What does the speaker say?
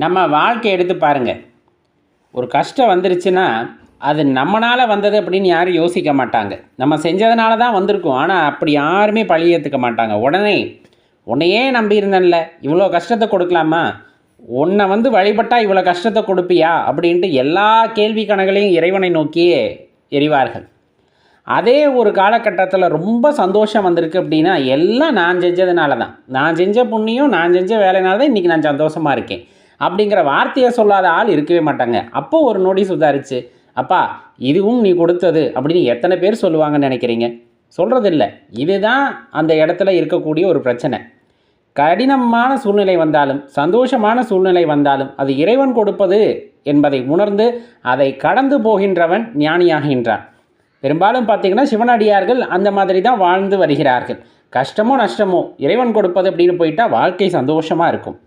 நம்ம வாழ்க்கை எடுத்து பாருங்கள். ஒரு கஷ்டம் வந்துருச்சுன்னா அது நம்மளால் வந்தது அப்படின்னு யாரும் யோசிக்க மாட்டாங்க. நம்ம செஞ்சதுனால தான் வந்திருக்கும். ஆனால் அப்படி யாருமே பழி ஏற்றுக்க மாட்டாங்க. உடனே உன்னையே நம்பியிருந்தேன்ல, இவ்வளோ கஷ்டத்தை கொடுக்கலாமா, உன்னை வழிபட்டால் இவ்வளோ கஷ்டத்தை கொடுப்பியா அப்படின்ட்டு எல்லா கேள்வி கணக்குகளையும் இறைவனை நோக்கியே எறிவார்கள். அதே ஒரு காலகட்டத்தில் ரொம்ப சந்தோஷம் வந்திருக்கு அப்படின்னா எல்லாம் நான் செஞ்சதுனால தான், நான் செஞ்ச புண்ணியம், நான் செஞ்ச வேலைனால தான் இன்றைக்கி நான் சந்தோஷமாக இருக்கேன் அப்படிங்கிற வார்த்தையை சொல்லாத ஆள் இருக்கவே மாட்டாங்க. அப்போது ஒரு நொடி சுதாரிச்சு, அப்பா இதுவும் நீ கொடுத்தது அப்படின்னு எத்தனை பேர் சொல்லுவாங்கன்னு நினைக்கிறீங்க? சொல்கிறதில்ல. இதுதான் அந்த இடத்துல இருக்கக்கூடிய ஒரு பிரச்சனை. கடினமான சூழ்நிலை வந்தாலும் சந்தோஷமான சூழ்நிலை வந்தாலும் அது இறைவன் கொடுப்பது என்பதை உணர்ந்து அதை கடந்து போகின்றவன் ஞானியாகின்றான். பெரும்பாலும் பார்த்திங்கன்னா சிவனடியார்கள் அந்த மாதிரி தான் வாழ்ந்து வருகிறார்கள். கஷ்டமோ நஷ்டமோ இறைவன் கொடுப்பது அப்படின்னு போயிட்டால் வாழ்க்கை சந்தோஷமாக இருக்கும்.